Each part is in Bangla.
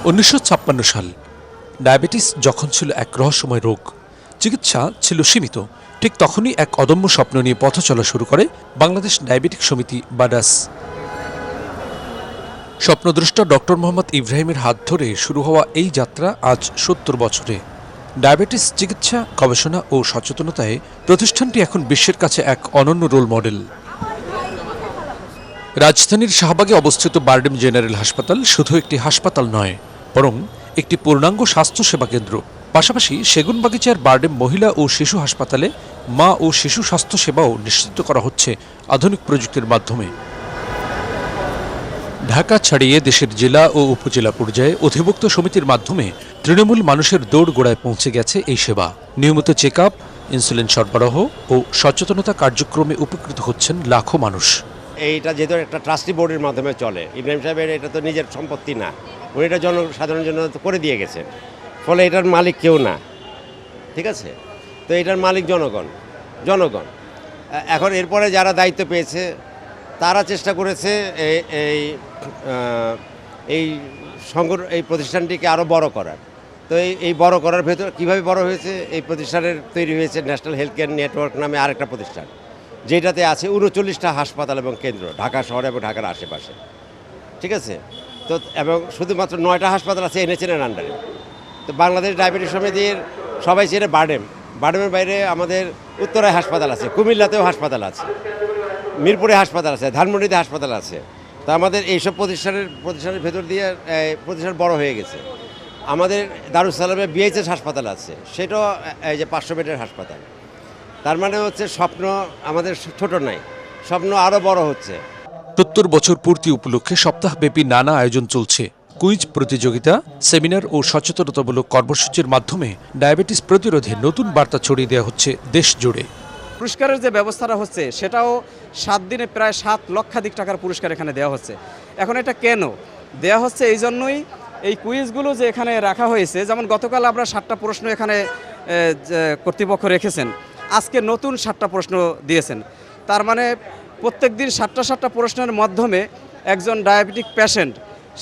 1956 সাল ডায়াবেটিস যখন ছিল এক রহস্যময় রোগ, চিকিৎসা ছিল সীমিত, ঠিক তখনই এক অদম্য স্বপ্ন নিয়ে পথ চলা শুরু করে বাংলাদেশ ডায়াবেটিক সমিতি বা ডাস। স্বপ্নদ্রষ্টা ডক্টর মোহাম্মদ ইব্রাহিমের হাত ধরে শুরু হওয়া এই যাত্রা আজ 70 বছরে। ডায়াবেটিস চিকিৎসা, গবেষণা ও সচেতনতায় প্রতিষ্ঠানটি এখন বিশ্বের কাছে এক অনন্য রোল মডেল। রাজধানীর শাহবাগে অবস্থিত বারডেম জেনারেল হাসপাতাল শুধু একটি হাসপাতাল নয়, বরং একটি পূর্ণাঙ্গ স্বাস্থ্যসেবা কেন্দ্র। পাশাপাশি সেগুনবাগিচার বারডেম মহিলা ও শিশু হাসপাতালে মা ও শিশু স্বাস্থ্য সেবাও নিশ্চিত করা হচ্ছে আধুনিক প্রযুক্তির মাধ্যমে। ঢাকা ছাড়িয়ে দেশের জেলা ও উপজেলা পর্যায়ে অধিভুক্ত সমিতির মাধ্যমে তৃণমূল মানুষের দৌড়গোড়ায় পৌঁছে গেছে এই সেবা। নিয়মিত চেক আপ, ইনসুলিন সরবরাহ ও সচেতনতা কার্যক্রমে উপকৃত হচ্ছেন লাখো মানুষ। এইটা যেহেতু একটা ট্রাস্টি বোর্ডের মাধ্যমে চলে, ইব্রাহিম সাহেবের এটা তো নিজের সম্পত্তি না, উনি এটা জনসাধারণের জন্য করে দিয়ে গেছেন, ফলে এটার মালিক কেউ না, ঠিক আছে। তো এটার মালিক জনগণ। এখন এরপরে যারা দায়িত্ব পেয়েছে তারা চেষ্টা করেছে এই প্রতিষ্ঠানটিকে আরও বড় করার। তো এই বড় করার ভেতর কীভাবে বড় হয়েছে, এই প্রতিষ্ঠানের তৈরি হয়েছে ন্যাশনাল হেলথ কেয়ার নেটওয়ার্ক নামে আরেকটা প্রতিষ্ঠান, যেটাতে আছে 39টা হাসপাতাল এবং কেন্দ্র ঢাকা শহরে এবং ঢাকার আশেপাশে, ঠিক আছে। তো এবং শুধুমাত্র 9টা হাসপাতাল আছে এনএচএনের আন্ডারে। তো বাংলাদেশ ডায়াবেটিস সমিতির সবাই চেনে বারডেমের বাইরে আমাদের উত্তরায় হাসপাতাল আছে, কুমিল্লাতেও হাসপাতাল আছে, মিরপুরে হাসপাতাল আছে, ধানমন্ডিতে হাসপাতাল আছে। তো আমাদের এইসব প্রতিষ্ঠানের ভেতর দিয়ে প্রতিষ্ঠান বড় হয়ে গেছে। আমাদের দারুস সালামে বিএইচএস হাসপাতাল আছে, সেটাও এই যে 500 বেডের হাসপাতাল। তার মানে হচ্ছে স্বপ্ন আমাদের ছোট নাই, স্বপ্ন আরও বড় হচ্ছে। 70 বছর পূর্তি উপলক্ষে সপ্তাহব্যাপী নানা আয়োজন চলছে। কুইজ প্রতিযোগিতা, সেমিনার ও সচেতনতামূলক কর্মসূচির মাধ্যমে ডায়াবেটিস প্রতিরোধে নতুন বার্তা ছড়িয়ে দেওয়া হচ্ছে দেশ জুড়ে। পুরস্কারের যে ব্যবস্থাটা হচ্ছে সেটাও 7 দিনে প্রায় 7 লক্ষাধিক টাকার পুরস্কার এখানে দেওয়া হচ্ছে। এখন এটা কেন দেওয়া হচ্ছে? এই জন্যই এই কুইজগুলো যে এখানে রাখা হয়েছে, যেমন গতকাল আমরা 7টা প্রশ্ন এখানে কর্তৃপক্ষ রেখেছেন, আজকে নতুন 7টা প্রশ্ন দিয়েছেন। তার মানে প্রত্যেক দিন 7টা প্রশ্নের মাধ্যমে একজন ডায়াবেটিক পেশেন্ট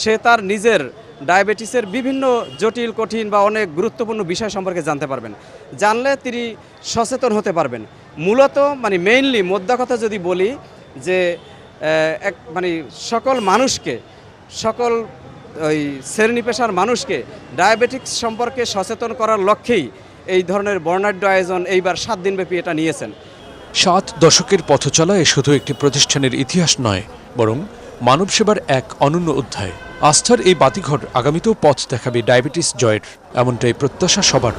সে তার নিজের ডায়াবেটিসের বিভিন্ন জটিল, কঠিন বা অনেক গুরুত্বপূর্ণ বিষয় সম্পর্কে জানতে পারবেন। জানলে তিনি সচেতন হতে পারবেন। মূলত মেইনলি মোদ্দা কথা যদি বলি যে সকল মানুষকে, সকল ওই শ্রেণী পেশার মানুষকে ডায়াবেটিক্স সম্পর্কে সচেতন করার লক্ষ্যেই এই ধরনের বর্ণাঢ্য আয়োজন এইবার 7 দিনব্যাপী এটা নিয়েছেন। 7 দশকের পথ চলা শুধু একটি প্রতিষ্ঠানের ইতিহাস নয়, বরং মানব সেবার এক অনন্য অধ্যায়। আস্থার এই বাতিঘর আগামীতেও পথ দেখাবে ডায়াবেটিস জয়ের, এমনটাই প্রত্যাশা সবার।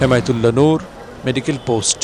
হেমায়েতুল্লাহ নূর, মেডিকেল পোস্ট।